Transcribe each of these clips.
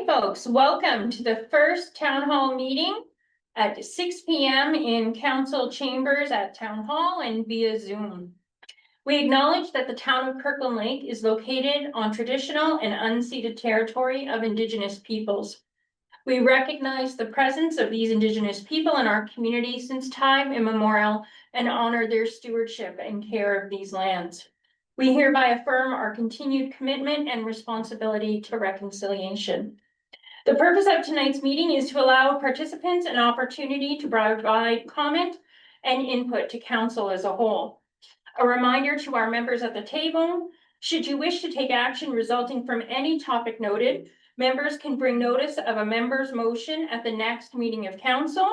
folks, welcome to the first town hall meeting at 6 p.m. in council chambers at town hall and via Zoom. We acknowledge that the town of Kirkland Lake is located on traditional and unceded territory of Indigenous peoples. We recognize the presence of these Indigenous people in our community since time immemorial and honor their stewardship and care of these lands. We hereby affirm our continued commitment and responsibility to reconciliation. The purpose of tonight's meeting is to allow participants an opportunity to provide comment and input to council as a whole. A reminder to our members at the table, should you wish to take action resulting from any topic noted, members can bring notice of a member's motion at the next meeting of council,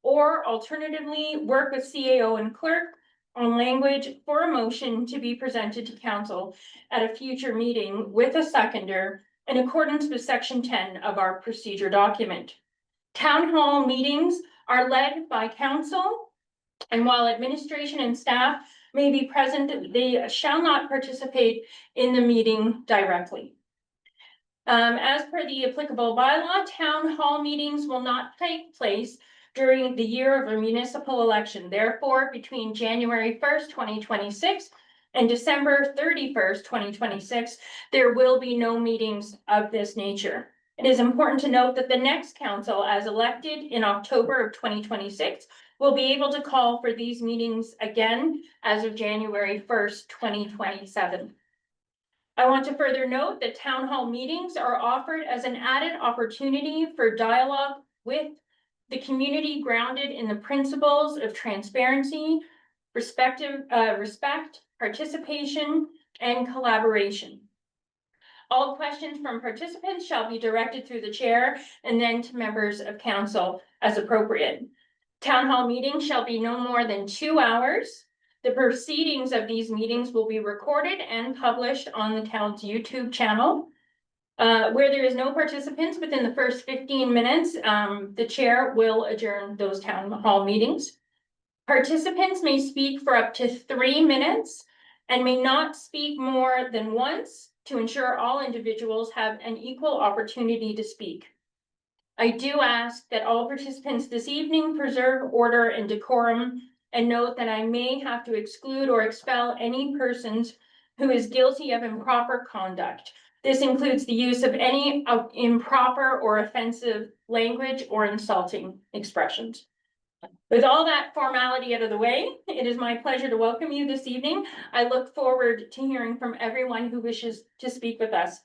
or alternatively, work with CAO and clerk on language for a motion to be presented to council at a future meeting with a seconder in accordance with section 10 of our procedure document. Town hall meetings are led by council, and while administration and staff may be present, they shall not participate in the meeting directly. As per the applicable bylaw, town hall meetings will not take place during the year of a municipal election. Therefore, between January 1st, 2026 and December 31st, 2026, there will be no meetings of this nature. It is important to note that the next council, as elected in October of 2026, will be able to call for these meetings again as of January 1st, 2027. I want to further note that town hall meetings are offered as an added opportunity for dialogue with the community grounded in the principles of transparency, respect, participation, and collaboration. All questions from participants shall be directed through the chair and then to members of council as appropriate. Town hall meetings shall be no more than 2 hours. The proceedings of these meetings will be recorded and published on the town's YouTube channel. Where there is no participants within the first 15 minutes, the chair will adjourn those town hall meetings. Participants may speak for up to 3 minutes and may not speak more than once to ensure all individuals have an equal opportunity to speak. I do ask that all participants this evening preserve order and decorum, and note that I may have to exclude or expel any persons who is guilty of improper conduct. This includes the use of any improper or offensive language or insulting expressions. With all that formality out of the way, it is my pleasure to welcome you this evening. I look forward to hearing from everyone who wishes to speak with us.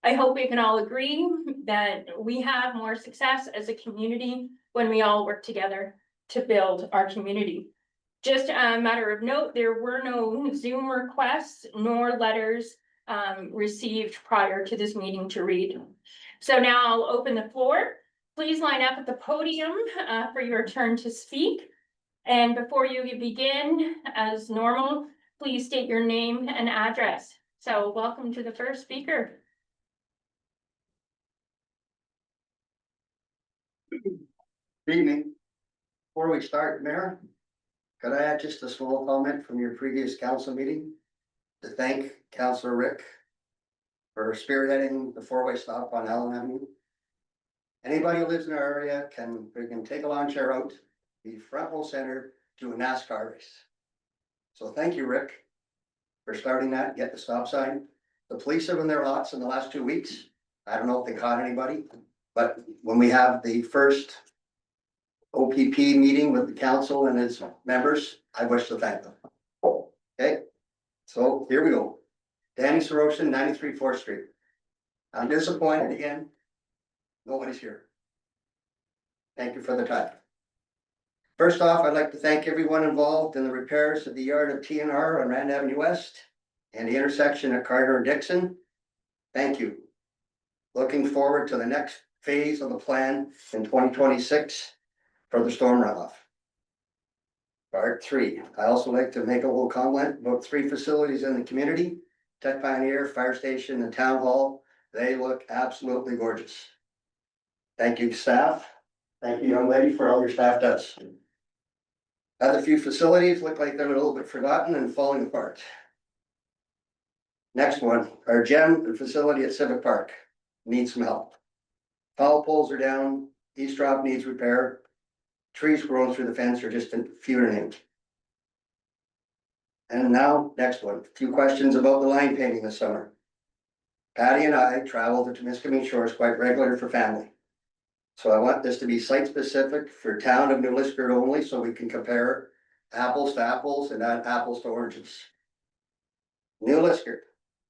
I hope we can all agree that we have more success as a community when we all work together to build our community. Just a matter of note, there were no Zoom requests nor letters received prior to this meeting to read. So now I'll open the floor. Please line up at the podium for your turn to speak. And before you begin, as normal, please state your name and address. So welcome to the first speaker. Good evening. Before we start, Mayor, could I add just a small comment from your previous council meeting to thank Councillor Rick for spearheading the four-way stop on Allen Avenue. Anybody who lives in our area can take a lawn chair out, be front row center to a NASCAR race. So thank you, Rick, for starting that, get the stop sign. The police have been there lots in the last 2 weeks. I don't know if they caught anybody, but when we have the first OPP meeting with the council and its members, I wish to thank them. Okay, so here we go. Danny Soroshin, 93 4th Street. I'm disappointed again. Nobody's here. Thank you for the time. First off, I'd like to thank everyone involved in the repairs of the yard of TNR on Rand Avenue West and the intersection at Carter and Dixon. Thank you. Looking forward to the next phase of the plan in 2026 for the storm runoff. Part 3. I also like to make a little comment about 3 facilities in the community: Tech Pioneer, Fire Station, and Town Hall. They look absolutely gorgeous. Thank you, staff. Thank you, young lady, for all your staff does. Other few facilities look like they're a little bit forgotten and falling apart. Next one, our gym and facility at Civic Park needs some help. Tall poles are down, east drop needs repair. Trees growing through the fence are just a few names. And now, next one, a few questions about the line painting this summer. Patty and I travel to Temiskaming Shores quite regular for family. So I want this to be site specific for town of New Liskeard only, so we can compare apples to apples and not apples to oranges. New Liskeard,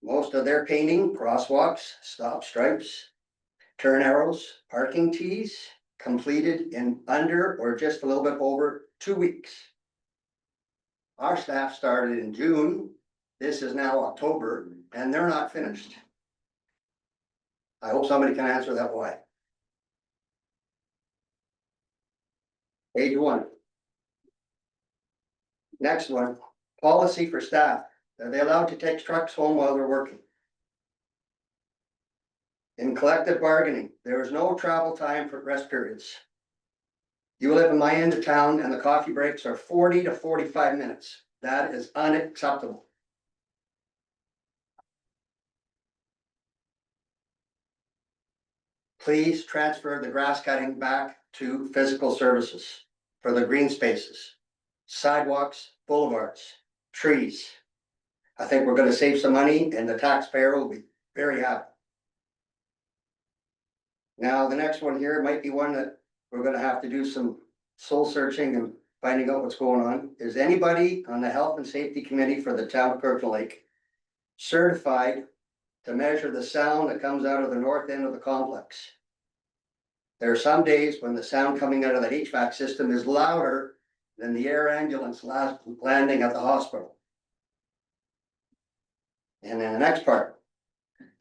most of their painting, crosswalks, stop stripes, turn arrows, parking tees, completed in under or just a little bit over 2 weeks. Our staff started in June, this is now October, and they're not finished. I hope somebody can answer that why. Page 1. Next one, policy for staff. Are they allowed to take trucks home while they're working? In collective bargaining, there is no travel time for rest periods. You live in my end of town and the coffee breaks are 40 to 45 minutes. That is unacceptable. Please transfer the grass cutting back to physical services for the green spaces, sidewalks, boulevards, trees. I think we're gonna save some money and the taxpayer will be very happy. Now, the next one here might be one that we're gonna have to do some soul searching and finding out what's going on. Is anybody on the Health and Safety Committee for the town of Kirkland Lake certified to measure the sound that comes out of the north end of the complex? There are some days when the sound coming out of the HVAC system is louder than the air ambulance landing at the hospital. And then the next part,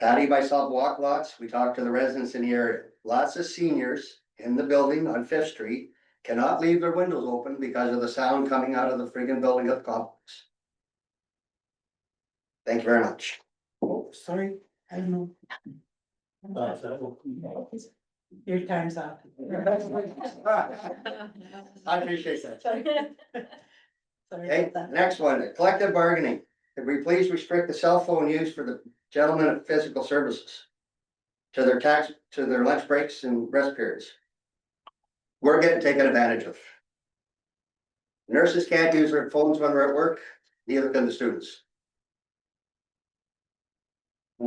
Patty, myself walk lots, we talk to the residents in the area. Lots of seniors in the building on Fifth Street cannot leave their windows open because of the sound coming out of the friggin' building at the complex. Thank you very much. Oh, sorry, I don't know. Your time's up. I appreciate that. Sorry Okay, about that. next one, collective bargaining. Could we please restrict the cell phone use for the gentlemen of physical services? To their lunch breaks and rest periods. We're getting taken advantage of. Nurses can't use their phones when they're at work, neither can the students.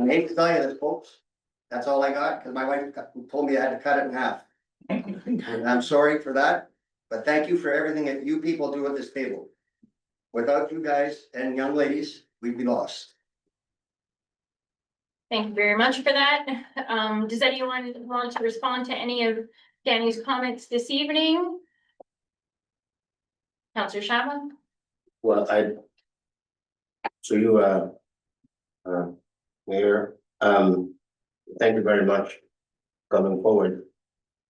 I hate to tell you this, folks. That's all I got, because my wife told me I had to cut it in half. And I'm sorry for that, but thank you for everything that you people do at this table. Without you guys and young ladies, we'd be lost. Thank you very much for that. Does anyone want to respond to any of Danny's comments this evening? Counselor Shabba? Well, Mayor, thank you very much coming forward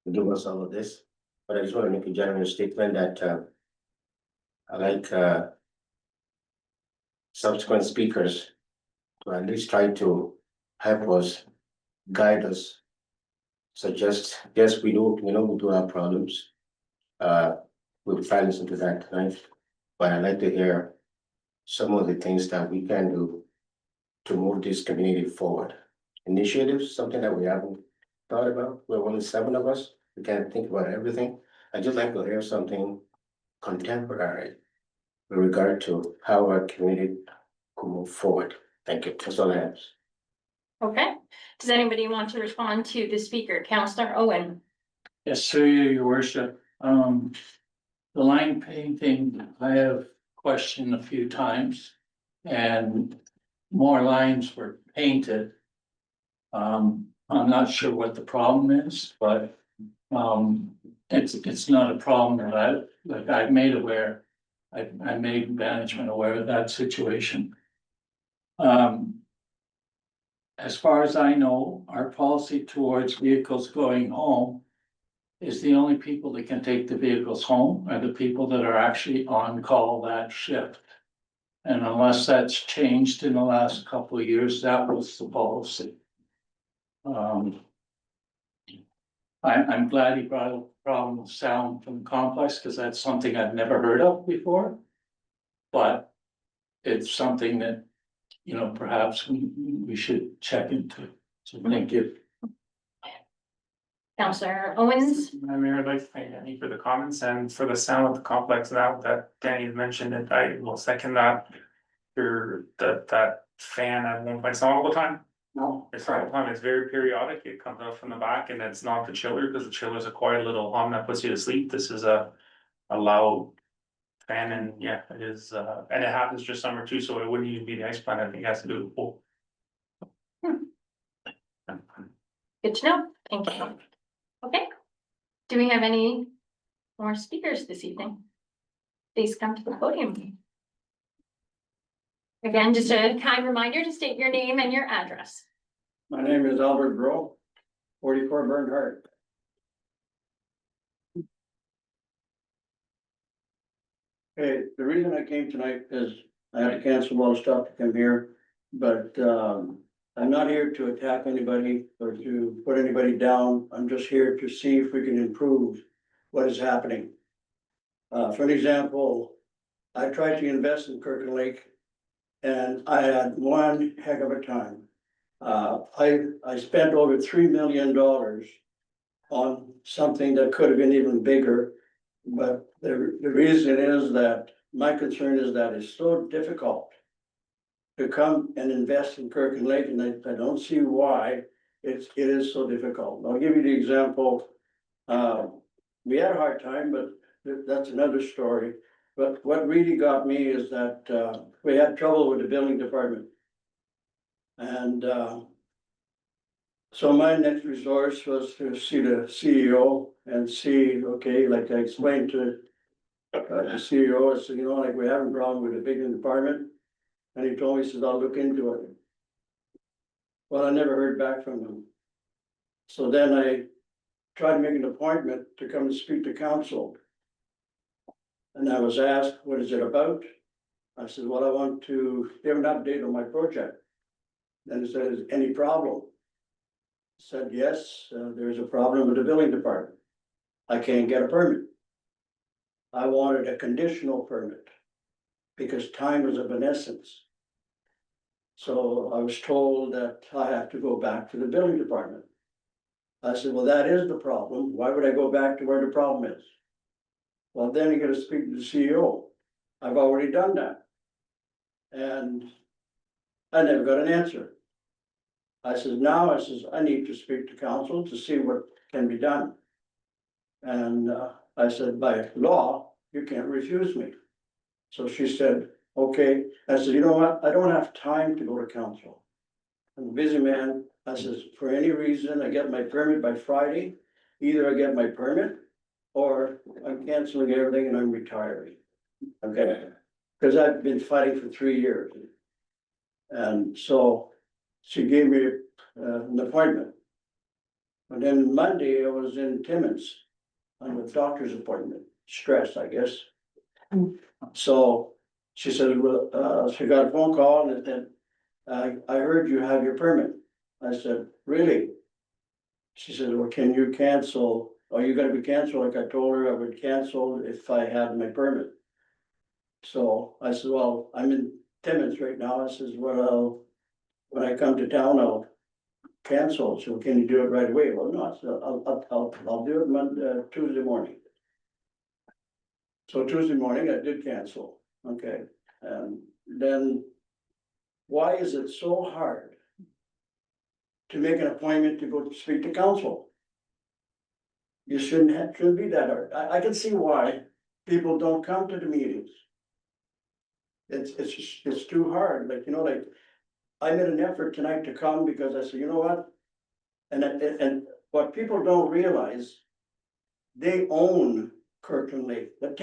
to give us all of this. But I just want to make a general statement that I like subsequent speakers to at least try to help us, guide us, suggest, yes, we do have problems. We'll try to listen to that tonight, but I'd like to hear some of the things that we can do to move this community forward. Initiatives, something that we haven't thought about. We're only 7 of us. We can't think about everything. I'd just like to hear something contemporary with regard to how our community could move forward. Thank you. That's all I have. Okay. Does anybody want to respond to the speaker? Counselor Owen? Yes, through you, your worship. The line painting, I have questioned a few times. And more lines were painted. I'm not sure what the problem is, but it's not a problem that I've made aware. I made management aware of that situation. As far as I know, our policy towards vehicles going home is the only people that can take the vehicles home are the people that are actually on call that shift. And unless that's changed in the last couple of years, that was the policy. I'm glad he brought up the problem of sound from the complex, because that's something I've never heard of before. But it's something that, perhaps we should check into. So thank you. Counselor Owens, Madam Mayor, I'd like to thank Danny for the comments and for the sound of the complex now that Danny had mentioned it, I will second that. That fan at one point, it's not all the time, No, it's not all the time, it's very periodic, it comes out from the back and it's not the chiller, because the chiller is a quiet little hum that puts you to sleep, this is a loud. Fan and yeah, it is, and it happens just summer too, so it wouldn't even be the ice plant, I think it has to do with the pool. good to know, thank you. Okay, do we have any more speakers this evening? Please come to the podium. Again, just a kind reminder to state your name and your address. My name is Albert Bro, 44 Bernhardt. Hey, the reason I came tonight is I had to cancel a lot of stuff to come here, but I'm not here to attack anybody or to put anybody down. I'm just here to see if we can improve what is happening. For an example, I tried to invest in Kirkland Lake and I had one heck of a time. I spent over $3 million on something that could have been even bigger. But the reason is that my concern is that it's so difficult to come and invest in Kirkland Lake, and I don't see why it is so difficult. I'll give you the example. We had a hard time, but that's another story. But what really got me is that we had trouble with the building department. And so my next resource was to see the CEO and see, okay, like I explained to the CEO, I said, you know, like we have a problem with the building department. And he told me, he says, I'll look into it. Well, I never heard back from him. So then I tried to make an appointment to come and speak to council. And I was asked, what is it about? I said, well, I want to give an update on my project. Then he said, is any problem? I said, yes, there's a problem with the building department. I can't get a permit. I wanted a conditional permit because time was of an essence. So I was told that I have to go back to the building department. I said, well, that is the problem. Why would I go back to where the problem is? Well, then you gotta speak to the CEO. I've already done that. And I never got an answer. I said, now, I need to speak to council to see what can be done. And I said, by law, you can't refuse me. So she said, okay. I said, you know what? I don't have time to go to council. I'm a busy man. I says, for any reason, I get my permit by Friday. Either I get my permit or I'm canceling everything and I'm retiring. Okay, because I've been fighting for 3 years. And so she gave me an appointment. And then Monday I was in Timmins on a doctor's appointment, stress, I guess. So she said, well, she got a phone call and it said, I heard you have your permit. I said, really? She said, well, can you cancel? Are you gonna be canceled? Like I told her I would cancel if I had my permit. So I said, well, I'm in Timmins right now. I says, well, when I come to town, I'll cancel. So can you do it right away? Well, no, so I'll do it Tuesday morning. So Tuesday morning I did cancel. Okay, and then why is it so hard to make an appointment to go speak to council? You shouldn't be that hard. I can see why people don't come to the meetings. It's too hard, like, you know, like, I made an effort tonight to come because I said, you know what? And what people don't realize, they own Kirkland Lake. The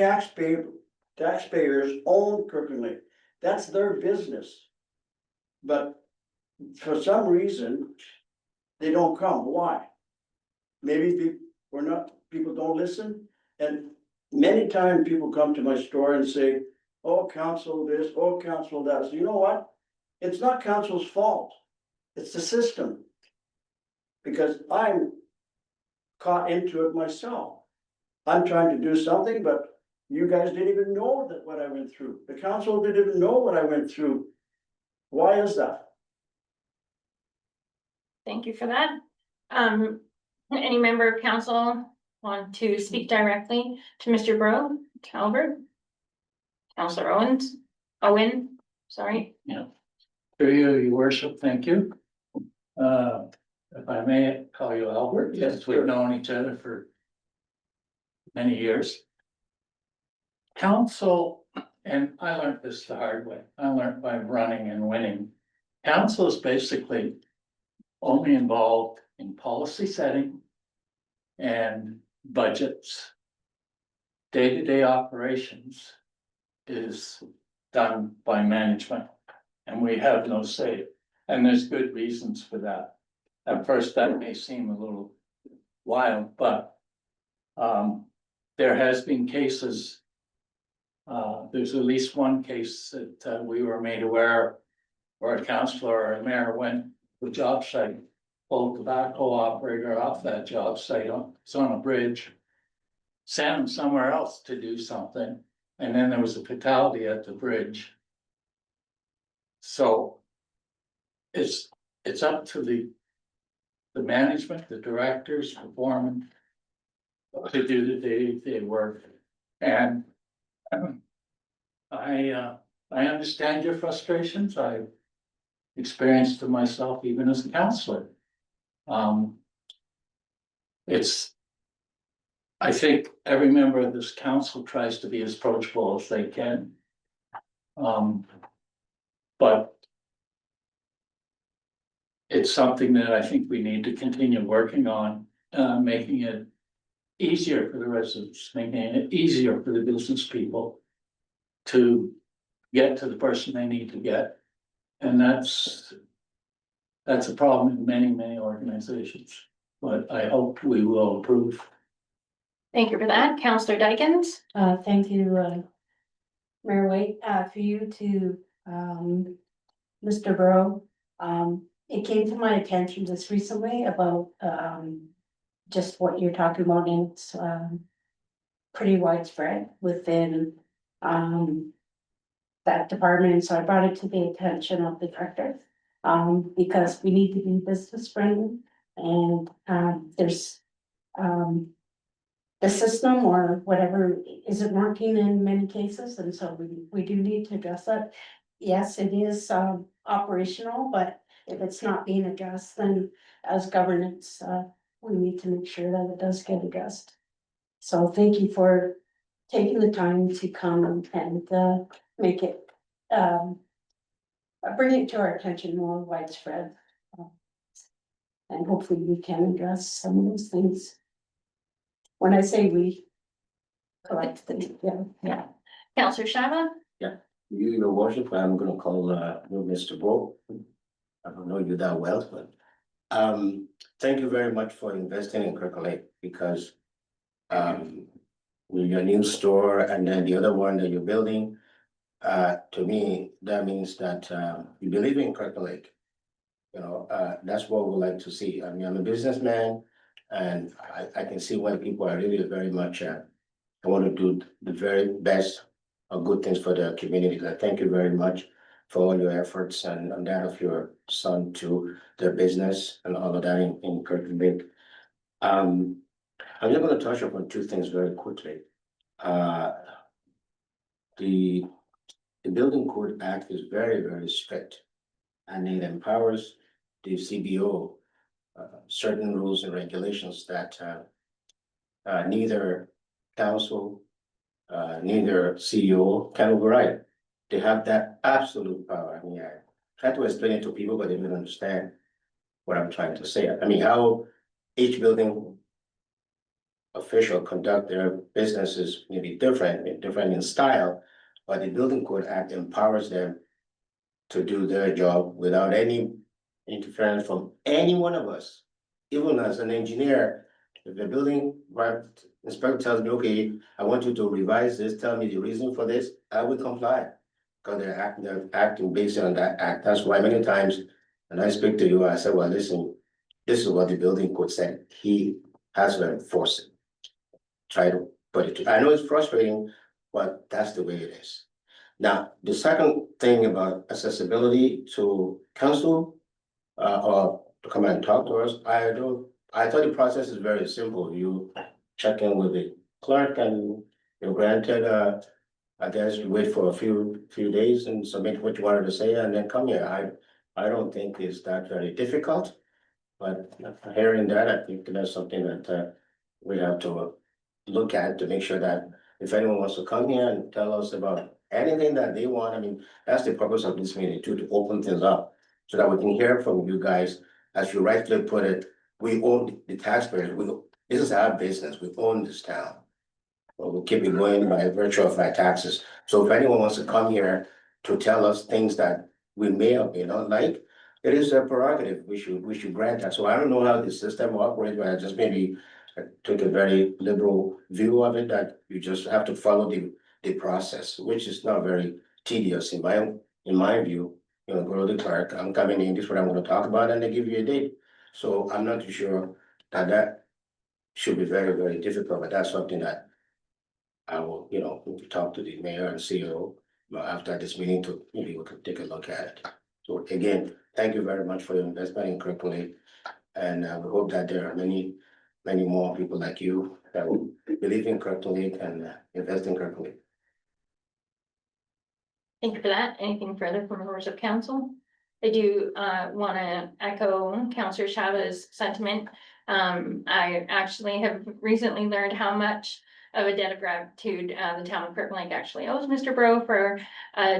taxpayers own Kirkland Lake. That's their business. But for some reason, they don't come. Why? Maybe people don't listen. And many times people come to my store and say, oh, council this, oh, council that. So you know what? It's not council's fault. It's the system. Because I'm caught into it myself. I'm trying to do something, but you guys didn't even know that what I went through. The council didn't even know what I went through. Why is that? Thank you for that. Any member of council want to speak directly to Mr. Bro, Albert? Counselor Owen, sorry. Through you, your worship, thank you. If I may call you Albert, yes, we've known each other for many years. Council, and I learned this the hard way, I learned by running and winning. Council is basically only involved in policy setting and budgets. Day-to-day operations is done by management, and we have no say, and there's good reasons for that. At first, that may seem a little wild, but there has been cases. There's at least one case that we were made aware of, where a councillor or a mayor went to a job site, pulled a tobacco operator off that job site, it's on a bridge, sent him somewhere else to do something, and then there was a fatality at the bridge. So it's up to the management, the directors, the foreman to do the day-to-day work. And I understand your frustrations. I experienced them myself even as a counselor. I think every member of this council tries to be as approachable as they can. But it's something that I think we need to continue working on, making it easier for the residents, making it easier for the business people to get to the person they need to get. And that's a problem in many, many organizations, but I hope we will improve. Thank you for that. Counselor Dykens? Thank you, Mayor White, for you to, Mr. Burrow. It came to my attention just recently about, just what you're talking about, and it's, pretty widespread within, that department, so I brought it to the attention of the director. Because we need to be business friendly, and, there's, the system or whatever isn't working in many cases, and so we do need to address that. Yes, it is operational, but if it's not being addressed, then as governance, we need to make sure that it does get addressed. So thank you for taking the time to come and make it bring it to our attention more widespread. And hopefully we can address some of those things. When I say we, collectively, yeah. Counselor Shabba? Your worship, I'm gonna call Mr. Bo. I don't know you that well, but thank you very much for investing in Kirkland Lake, because with your new store and then the other one that you're building, to me, that means that you believe in Kirkland Lake. You know, that's what we like to see. I mean, I'm a businessman, and I can see why people are really very much I want to do the very best of good things for the community. I thank you very much for all your efforts and that of your son to their business and all of that in Kirkland Lake. I'm just gonna touch upon two things very quickly. The Building Code Act is very, very strict, and it empowers the CBO certain rules and regulations that neither council, neither CEO can override. They have that absolute power. I mean, I try to explain it to people, but they don't understand what I'm trying to say. I mean, how each building official conduct their businesses may be different in style, but the Building Code Act empowers them to do their job without any interference from any one of us. Even as an engineer, if the building inspector tells me, okay, I want you to revise this, tell me the reason for this, I will comply. Because they're acting based on that act. That's why many times when I speak to you, I say, well, listen, this is what the building code said. He has to enforce it. Try to put it to, I know it's frustrating, but that's the way it is. Now, the second thing about accessibility to council, or to come and talk to us, I don't I thought the process is very simple. You check in with the clerk and you're granted, I guess you wait for a few days and submit what you wanted to say and then come here. I don't think it's that very difficult. But hearing that, I think that's something that, we have to look at to make sure that if anyone wants to come here and tell us about anything that they want, I mean, that's the purpose of this meeting too, to open things up. So that we can hear from you guys, as you rightly put it, we own the taxpayers, this is our business, we own this town. Well, we'll keep it going by virtue of our taxes. So if anyone wants to come here to tell us things that we may or may not like, it is their prerogative, we should grant that. So I don't know how the system operates, but I just maybe took a very liberal view of it, that you just have to follow the process, which is not very tedious in my view. You know, go to the clerk, I'm coming in, this is what I'm gonna talk about, and they give you a date. So I'm not too sure that should be very, very difficult, but that's something that I will, talk to the mayor and CEO after this meeting to maybe we can take a look at it. So again, thank you very much for your investment in Cripple Lake. And we hope that there are many more people like you that will believe in Cripple Lake and invest in Cripple Lake. Thank you for that. Anything further from members of council? I do want to echo Councillor Chava's sentiment. I actually have recently learned how much of a debt of gratitude the town of Kirkland Lake actually owes Mr. Bro for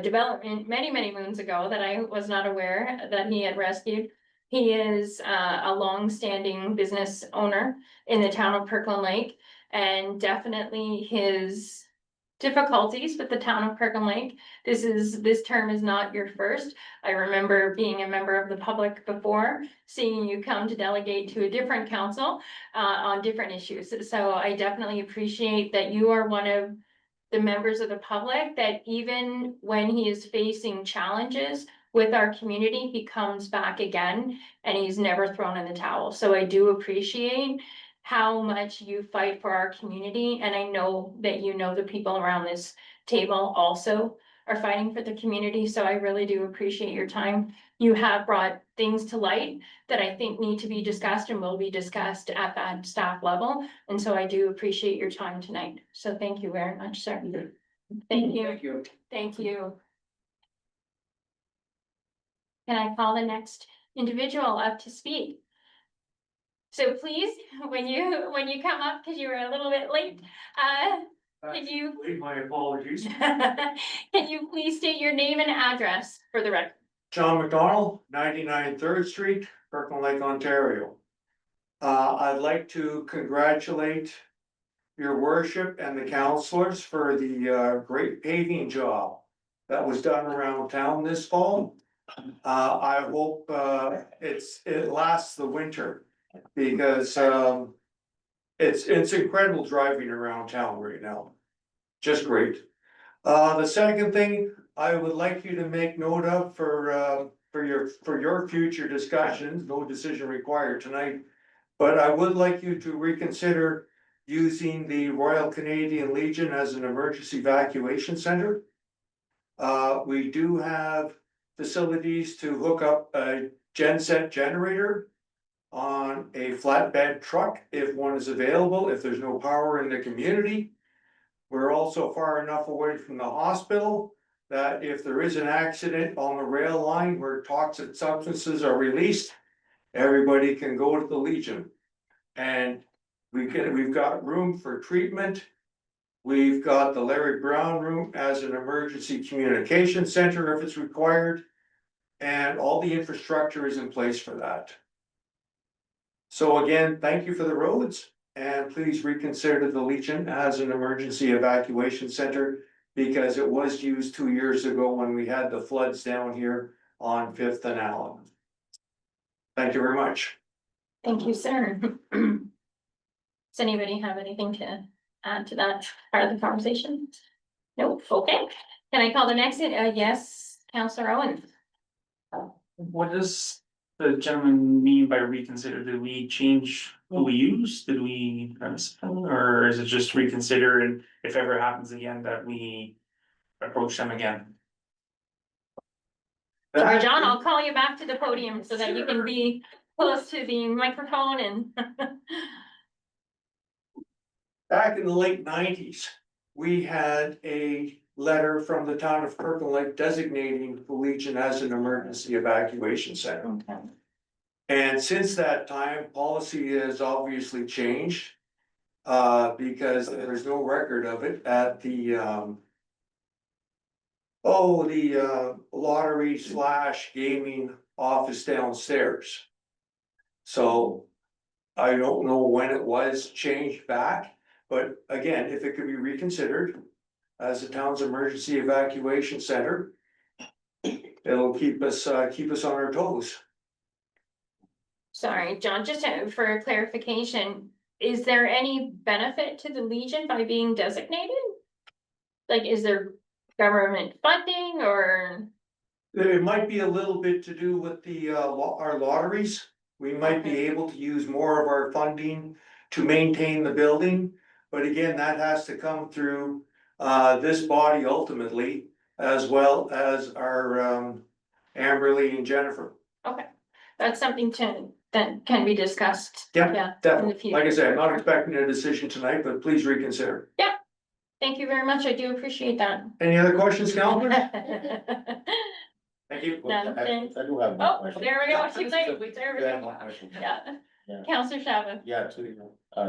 development many moons ago that I was not aware that he had rescued. He is a long-standing business owner in the town of Kirkland Lake, and definitely his difficulties with the town of Kirkland Lake. This term is not your first. I remember being a member of the public before, seeing you come to delegate to a different council on different issues. So I definitely appreciate that you are one of the members of the public that even when he is facing challenges with our community, he comes back again and he's never thrown in the towel. So I do appreciate how much you fight for our community, and I know that you know the people around this table also are fighting for the community, so I really do appreciate your time. You have brought things to light that I think need to be discussed and will be discussed at that staff level, and so I do appreciate your time tonight. So thank you very much, sir. Thank you. Thank you. Thank you. Can I call the next individual up to speak? So please, when you come up, because you were a little bit late, can you, My apologies. can you please state your name and address for the record? John McDonald, 99 Third Street, Kirkland Lake, Ontario. I'd like to congratulate your worship and the councilors for the great paving job that was done around town this fall. I hope it lasts the winter, because it's incredible driving around town right now. Just great. The second thing I would like you to make note of for your future discussions, no decision required tonight. But I would like you to reconsider using the Royal Canadian Legion as an emergency evacuation center. We do have facilities to hook up a genset generator on a flatbed truck if one is available, if there's no power in the community. We're also far enough away from the hospital that if there is an accident on the rail line where toxic substances are released, everybody can go to the Legion. And we've got room for treatment. We've got the Larry Brown room as an emergency communication center if it's required. And all the infrastructure is in place for that. So again, thank you for the roads, and please reconsider the Legion as an emergency evacuation center, because it was used 2 years ago when we had the floods down here on 5th and Allen. Thank you very much. Thank you, sir. Does anybody have anything to add to that part of the conversation? Nope, okay. Can I call the next, yes, Councillor Owen? What does the gentleman mean by reconsider? Did we change who we use? Did we, or is it just reconsider, and if ever happens again that we approach them again? John, I'll call you back to the podium so that you can be close to the microphone and. Back in the late nineties, we had a letter from the town of Kirkland Lake designating the Legion as an emergency evacuation center. Okay. And since that time, policy has obviously changed. Because there's no record of it at the lottery / gaming office downstairs. So I don't know when it was changed back, but again, if it could be reconsidered as the town's emergency evacuation center, it'll keep us on our toes. Sorry, John, just for clarification, is there any benefit to the Legion by being designated? Like, is there government funding or? It might be a little bit to do with the our lotteries. We might be able to use more of our funding to maintain the building. But again, that has to come through this body ultimately, as well as our Amberly and Jennifer. Okay, that's something that can be discussed. Yeah, In the definitely. Like I future. said, I'm not expecting a decision tonight, but please reconsider. Thank you very much. I do appreciate that. Any other questions, Councilor? Thank you. No, thanks. I do have one Oh, question. there we go. Too late. There we Yeah, one go. question. Yeah. Yeah. Counselor Shabbat. Yeah,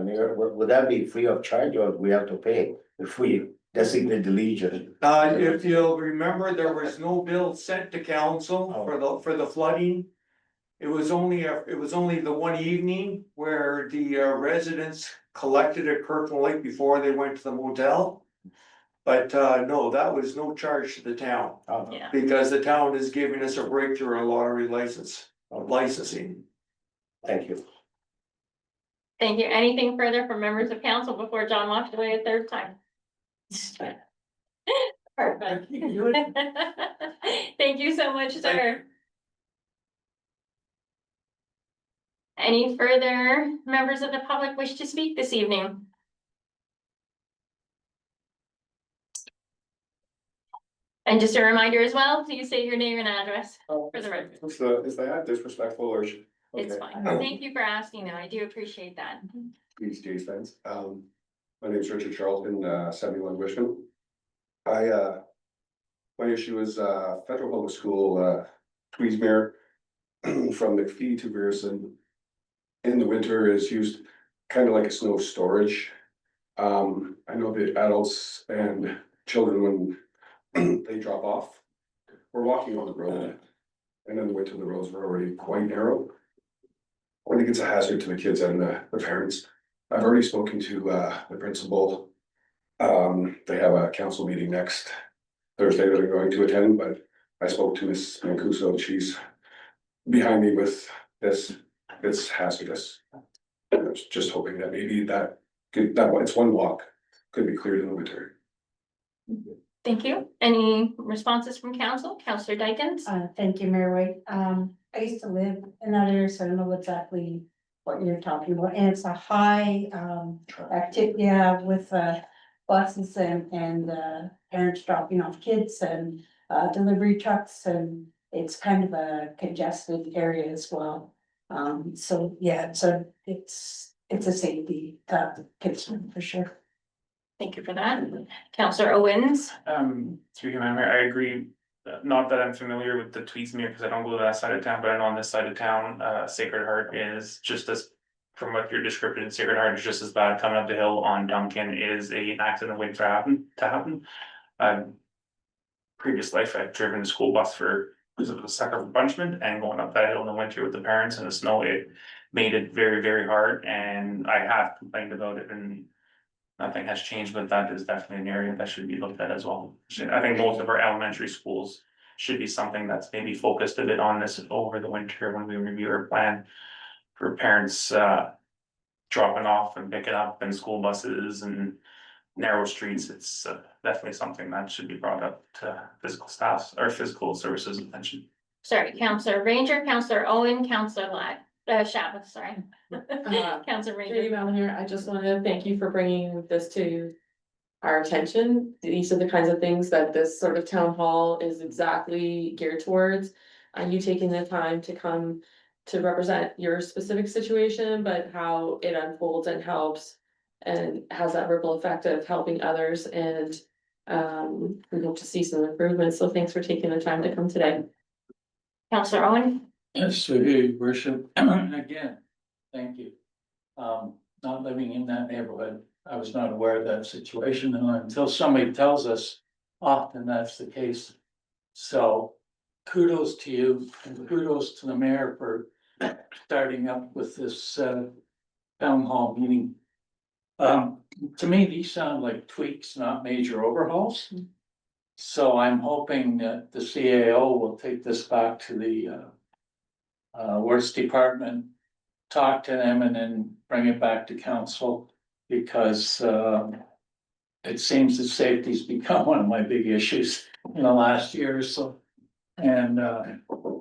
Mayor, would that be free of charge or we have to pay if we designate the Legion? If you'll remember, there was no bill sent to council for the flooding. It was only the one evening where the residents collected at Kirkland Lake before they went to the motel. But no, that was no charge to the town, Oh, Yeah. because the town is giving us a breakthrough on lottery licensing. thank you. Thank you. Anything further from members of council before John walks away a third time? Perfect. Thank you so much, sir. Any further members of the public wish to speak this evening? And just a reminder as well, please say your name and address. For the record. Is that disrespectful or? It's fine. Thank you for asking though. I do appreciate that. These Jays fans. My name is Richard Charlton, 71 Wishman. My issue is, Federal Public School, Tweesmere, from McPhee to Grierson. In the winter is used kind of like a snow storage. I know the adults and children, when they drop off, we're walking on the road. And in the winter, the roads are already quite narrow. I think it's a hazard to the kids and the parents. I've already spoken to the principal. They have a council meeting next Thursday that I'm going to attend, but I spoke to Miss Mancuso. She's behind me with this. It's hazardous. I was just hoping that maybe it's one block, could be cleared in the winter. Thank you. Any responses from council? Counselor Dykens? Thank you, Mayor White. I used to live in that area, so I know exactly what you're talking about, and it's a high, activity, yeah, with, buses and parents dropping off kids and, delivery trucks, and it's kind of a congested area as well. So, yeah, it's a safety, concern for sure. Thank you for that. Counselor Owens? Through you, Madam Mayor, I agree. Not that I'm familiar with the Tweedsmuir because I don't go to that side of town, but I know on this side of town, Sacred Heart is just as, from what your description, Sacred Heart is just as bad. Coming up the hill on Duncan is an accident waiting to happen. Previous life, I've driven the school bus because of the sucker punishment and going up that hill in the winter with the parents in the snow, it made it very, very hard, and I have complained about it and nothing has changed, but that is definitely an area that should be looked at as well. I think most of our elementary schools should be something that's maybe focused a bit on this over the winter when we review our plan for parents dropping off and picking up in school buses and narrow streets. It's definitely something that should be brought up to physical staff or physical services attention. Sorry, Counselor Ranger, Counselor Owen, Counselor Shabbat, sorry. Counselor Through you, Ranger. Madam Mayor, I just want to thank you for bringing this to our attention. These are the kinds of things that this sort of town hall is exactly geared towards. You taking the time to come to represent your specific situation, but how it unfolds and helps. And has that ripple effect of helping others, and we hope to see some improvements, so thanks for taking the time to come today. Counselor Owen? Yes, your worship, again, thank you. Not living in that neighborhood, I was not aware of that situation, and until somebody tells us, often that's the case. So kudos to you, and kudos to the mayor for starting up with this town hall meeting. To me, these sound like tweaks, not major overhauls. So I'm hoping that the CAO will take this back to the works department, talk to them, and then bring it back to council, because it seems that safety's become one of my big issues in the last year or so. And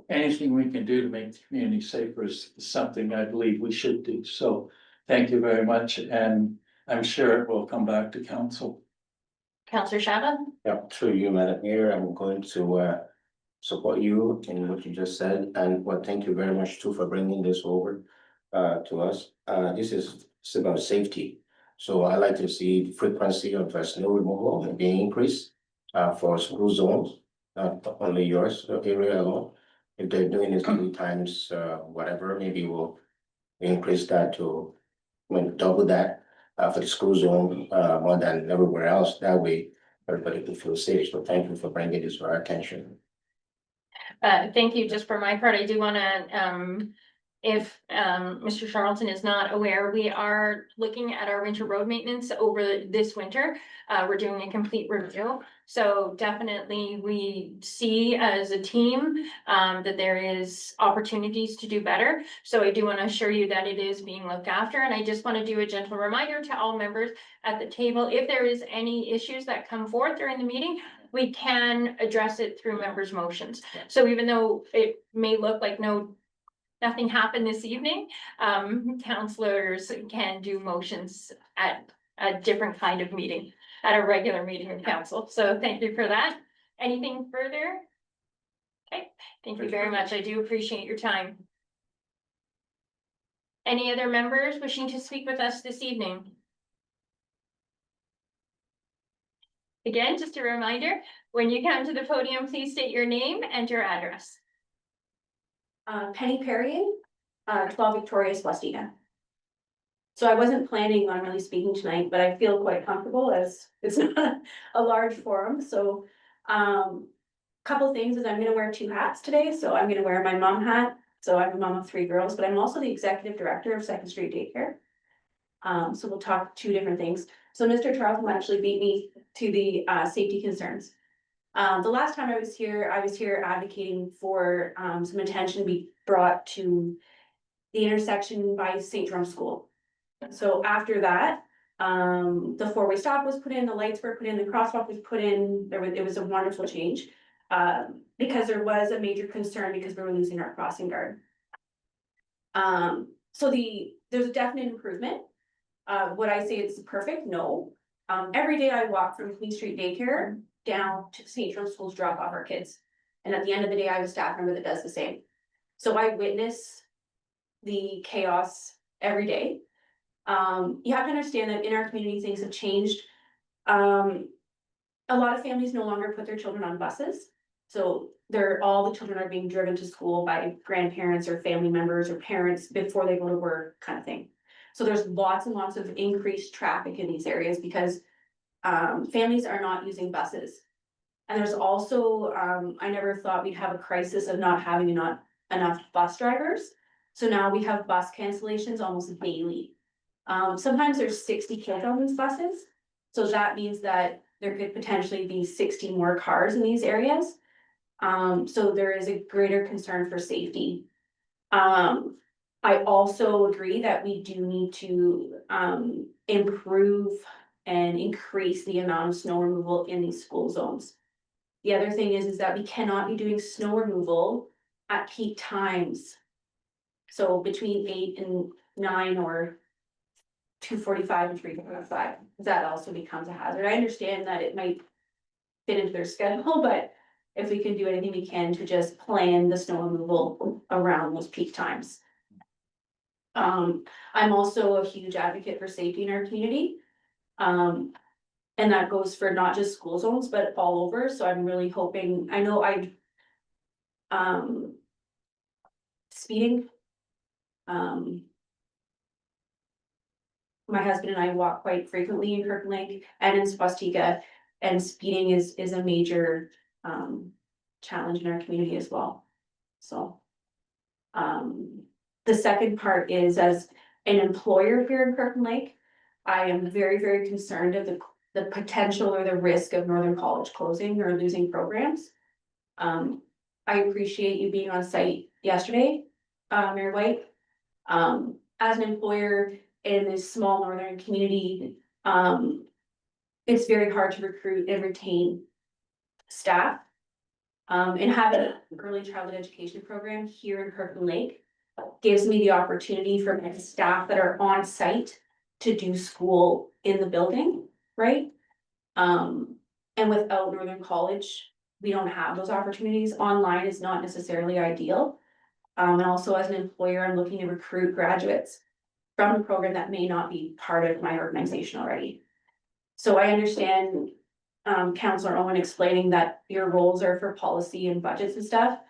anything we can do to make the community safer is something I believe we should do. So thank you very much, and I'm sure it will come back to council. Counselor Shabbat? Yeah, through you, Madam Mayor, I'm going to support you in what you just said, and thank you very much too for bringing this over to us. This is it's about safety. So I like to see the frequency of snow removal being increased for school zones, not only yours area alone. If they're doing it 3 times, whatever, maybe we'll increase that to, double that for the school zone, more than everywhere else. That way, everybody can feel safe. So thank you for bringing this to our attention. Thank you. Just for my part, I do wanna, if, Mr. Charlton is not aware, we are looking at our winter road maintenance over this winter. We're doing a complete review. So definitely we see as a team, that there is opportunities to do better. So I do want to assure you that it is being looked after. And I just want to do a gentle reminder to all members at the table, if there is any issues that come forth during the meeting, we can address it through members' motions. So even though it may look like nothing happened this evening, counselors can do motions at a different kind of meeting, at a regular meeting of council. So thank you for that. Anything further? Okay, thank you very much. I do appreciate your time. Any other members wishing to speak with us this evening? Again, just a reminder, when you come to the podium, please state your name and your address. Penny Perry, 12 Victorious Westina. So I wasn't planning on really speaking tonight, but I feel quite comfortable as it's not a large forum. So couple things is I'm gonna wear 2 hats today. So I'm gonna wear my mom hat. So I'm a mom of 3 girls, but I'm also the executive director of Second Street Daycare. So we'll talk 2 different things. So Mr. Charlton actually beat me to the safety concerns. The last time I was here advocating for some attention be brought to the intersection by St. Jerome School. So after that, the 4-way stop was put in, the lights were put in, the crosswalk was put in, it was a wonderful change. Because there was a major concern because we were losing our crossing guard. So there's a definite improvement. Would I say it's perfect? No. Every day I walk from Queen Street Daycare down to St. Jerome School's drop off our kids. And at the end of the day, I have a staff member that does the same. So I witness the chaos every day. You have to understand that in our community, things have changed. A lot of families no longer put their children on buses. So all the children are being driven to school by grandparents or family members or parents before they go to work, kind of thing. So there's lots and lots of increased traffic in these areas because families are not using buses. And there's also, I never thought we'd have a crisis of not having enough bus drivers. So now we have bus cancellations almost daily. Sometimes there's 60 kids on these buses. So that means that there could potentially be 60 more cars in these areas. So there is a greater concern for safety. I also agree that we do need to improve and increase the amount of snow removal in these school zones. The other thing is that we cannot be doing snow removal at peak times. So between 8 and 9 or 2:45 and 3:45, that also becomes a hazard. I understand that it might fit into their schedule, but if we can do anything we can to just plan the snow removal around those peak times. I'm also a huge advocate for safety in our community. And that goes for not just school zones, but all over, so I'm really hoping, I know speeding. My husband and I walk quite frequently in Kirkland Lake and in Swastika, and speeding is a major, challenge in our community as well, so. The second part is, as an employer here in Kirkland Lake, I am very, very concerned of the potential or the risk of Northern College closing or losing programs. I appreciate you being on site yesterday, Mayor White. As an employer in this small northern community, it's very hard to recruit and retain staff. And having an early childhood education program here in Kirkland Lake gives me the opportunity for my staff that are on site to do school in the building, right? And without Northern College, we don't have those opportunities. Online is not necessarily ideal. And also as an employer, I'm looking to recruit graduates from the program that may not be part of my organization already. So I understand Councillor Owen explaining that your roles are for policy and budgets and stuff.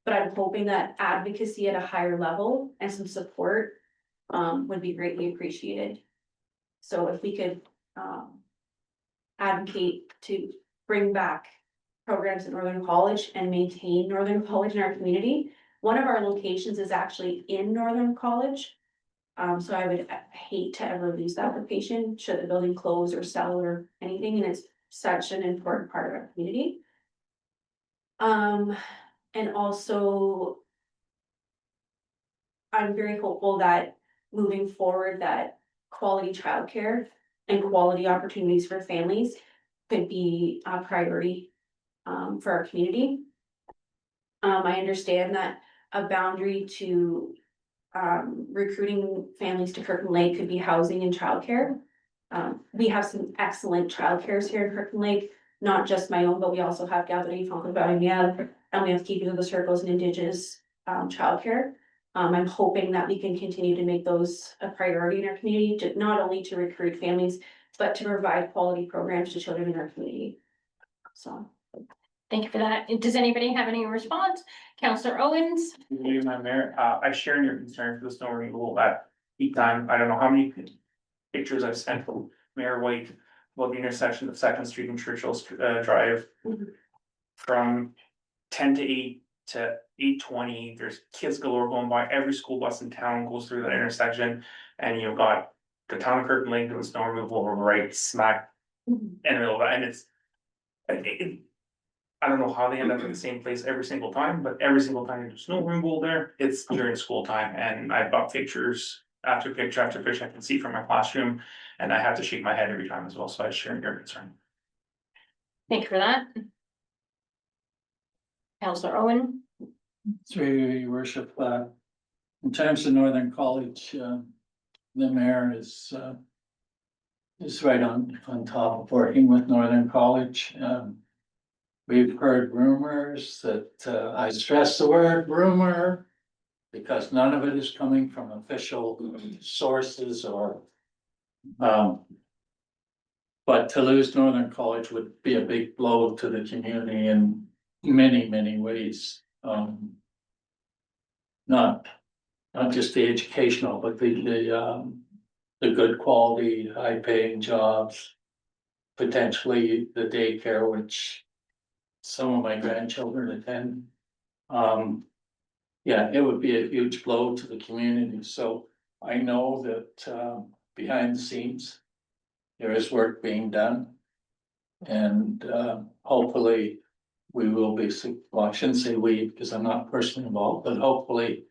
But I'm hoping that advocacy at a higher level and some support would be greatly appreciated. So if we could advocate to bring back programs at Northern College and maintain Northern College in our community. One of our locations is actually in Northern College. So I would hate to ever lose that location, should the building close or sell or anything, and it's such an important part of our community. And also, I'm very hopeful that moving forward, that quality childcare and quality opportunities for families could be a priority for our community. I understand that a boundary to recruiting families to Kirkland Lake could be housing and childcare. We have some excellent childcares here in Kirkland Lake, not just my own, but we also have Gathering Fountain Valley, and we have Keeping of the Circles and Indigenous childcare. I'm hoping that we can continue to make those a priority in our community, to not only to recruit families, but to provide quality programs to children in our community. So. Thank you for that. Does anybody have any response? Councillor Owens? You, Madam Mayor, I share in your concern for the snow removal at peak time. I don't know how many pictures I've sent from Mayor White about the intersection of Second Street and Churchill Drive. From 10 to 8 to 8:20, there's kids galore going by. Every school bus in town goes through that intersection, and you've got the town of Kirkland Lake doing snow removal right smack in the middle of it, and it's. I don't know how they end up in the same place every single time, but every single time you do snow removal there, it's during school time, and I've got pictures after picture after picture I can see from my classroom, and I have to shake my head every time as well, so I share your concern. Thank you for that. Councillor Owen? Through your worship, in terms of Northern College, the mayor is right on top of working with Northern College. We've heard rumors that, I stress the word rumor, because none of it is coming from official sources or. But to lose Northern College would be a big blow to the community in many, many ways. Not just the educational, but the good quality, high paying jobs. Potentially the daycare, which some of my grandchildren attend. Yeah, it would be a huge blow to the community, so I know that behind the scenes. There is work being done. And hopefully we will be, well, I shouldn't say we, because I'm not personally involved, but hopefully.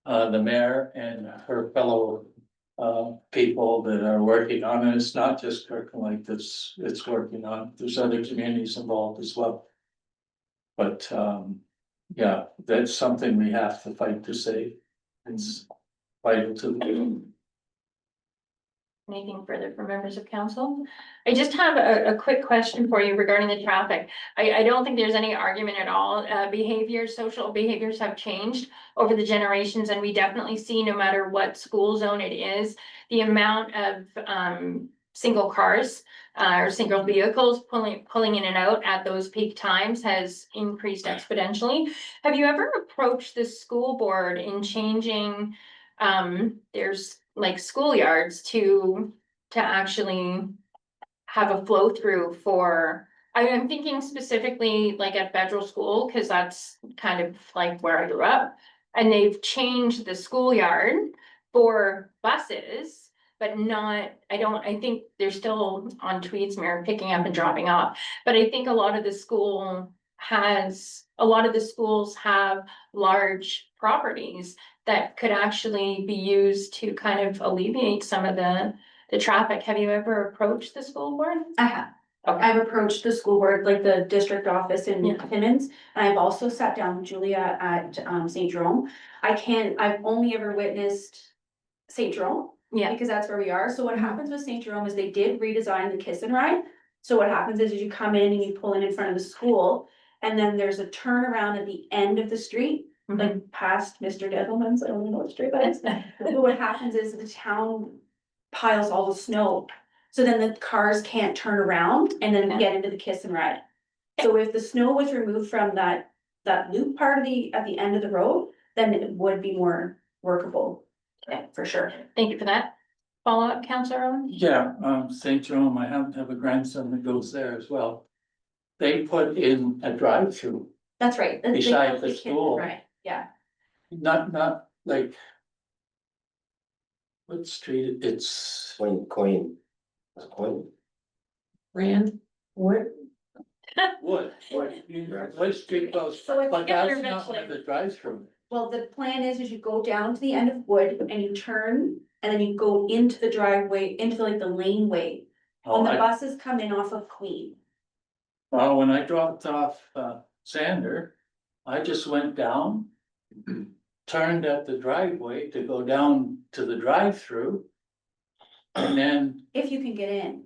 The mayor and her fellow people that are working on it, it's not just Kirkland Lake that's it's working on, there's other communities involved as well. But yeah, that's something we have to fight to save. It's vital to the Anything further from members of council? I just have a quick question for you regarding the traffic. I don't think there's any argument at all. Social behaviors have changed over the generations, and we definitely see, no matter what school zone it is, the amount of single cars or single vehicles pulling in and out at those peak times has increased exponentially. Have you ever approached the school board in changing there's like schoolyards to actually have a flow through for, I'm thinking specifically like at Federal School, because that's kind of like where I grew up. And they've changed the schoolyard for buses, but not, I think they're still on Tweedsmuir picking up and dropping off. But I think a lot of the schools have large properties that could actually be used to kind of alleviate some of the traffic. Have you ever approached the school board? I have. Okay. I've approached the school board, like the district office in Yeah. Timmins, and I've also sat down with Julia at St. Jerome. I've only ever witnessed St. Jerome. Yeah. Because that's where we are. So what happens with St. Jerome is they did redesign the kiss and ride. So what happens is you come in and you pull in front of the school, and then there's a turnaround at the end of the street, like past Mr. Devilman's, I don't know what street that is. But what happens is the town piles all the snow, so then the cars can't turn around and then get into the kiss and ride. So if the snow was removed from that loop part at the end of the road, then it would be more workable. Yeah, for sure. Thank you for that. Follow up, Councillor Owen? Yeah, St. Jerome, I happen to have a grandson that goes there as well. They put in a drive-through, That's right. They Beside have the kiss and school. ride, yeah. not like. What street, it's, Coin. Rand, What, what street goes, So it's but Yeah, that's they're not where the drive-through. Well, the plan is you go down to the end of Wood and you turn, and then you go into the driveway, into like the laneway. When the buses come in off of Queen. Well, when I dropped off, Xander, I just went down. Turned at the driveway to go down to the drive-through. And then, If you can get in.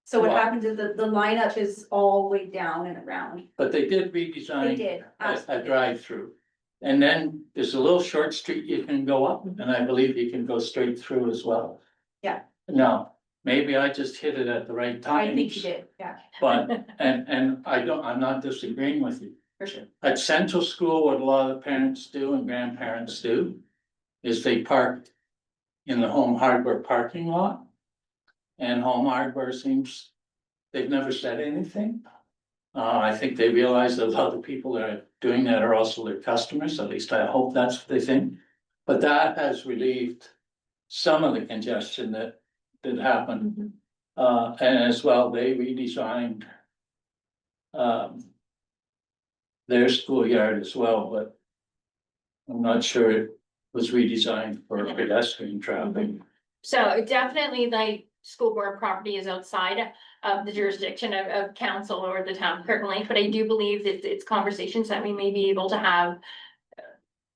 So what Well- happens is the lineup is all the way down and around. but they did They redesign did. a absolutely. drive-through. And then there's a little short street you can go up, and I believe you can go straight through as well. Yeah. Now, maybe I just hit it at the right time. I think you did, yeah, But, and I'm not disagreeing with you. for sure. At Central School, what a lot of parents do and grandparents do is they park in the Home Hardware parking lot. And Home Hardware seems, they've never said anything. I think they realize that a lot of the people that are doing that are also their customers, at least I hope that's what they think. But that has relieved some of the congestion that happened. And as well, they redesigned their schoolyard as well, but I'm not sure it was redesigned for pedestrian traffic. So definitely like school board property is outside of the jurisdiction of council or the town of Kirkland Lake, but I do believe that it's conversations that we may be able to have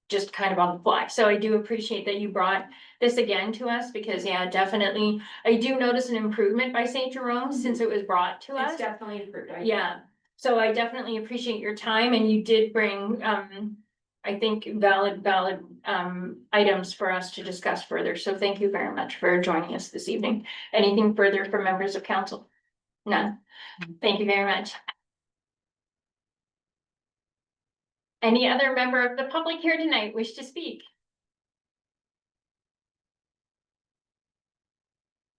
just kind of on the fly. So I do appreciate that you brought this again to us, because yeah, definitely, I do notice an improvement by St. Jerome since it was brought to us. It's definitely improved. I- Yeah, so I definitely appreciate your time, and you did bring, I think valid, items for us to discuss further. So thank you very much for joining us this evening. Anything further from members of council? None. Thank you very much. Any other member of the public here tonight wish to speak?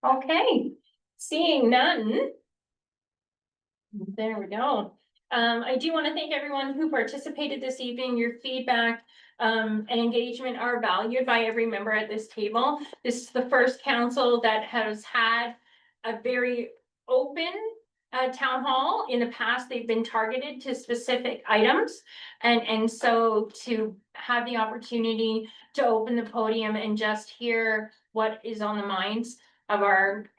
Okay, seeing none. There we go. I do want to thank everyone who participated this evening. Your feedback and engagement are valued by every member at this table. This is the first council that has had a very open town hall. In the past, they've been targeted to specific items. And so to have the opportunity to open the podium and just hear what is on the minds of our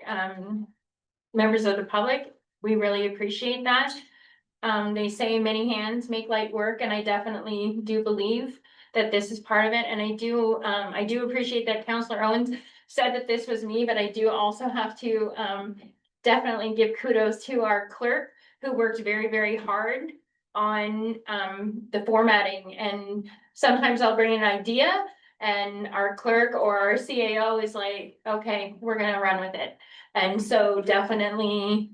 members of the public, we really appreciate that. They say many hands make light work, and I definitely do believe that this is part of it. And I do appreciate that Councillor Owens said that this was me, but I do also have to definitely give kudos to our clerk, who worked very, very hard on the formatting, and sometimes I'll bring an idea and our clerk or our CAO is like, okay, we're gonna run with it. And so definitely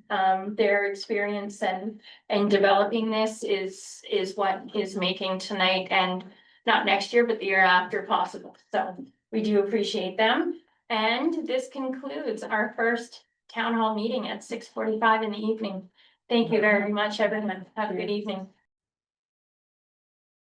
their experience and developing this is what is making tonight and not next year, but the year after possible. So we do appreciate them. And this concludes our first town hall meeting at 6:45 in the evening. Thank you very much, everyone. Have a good evening.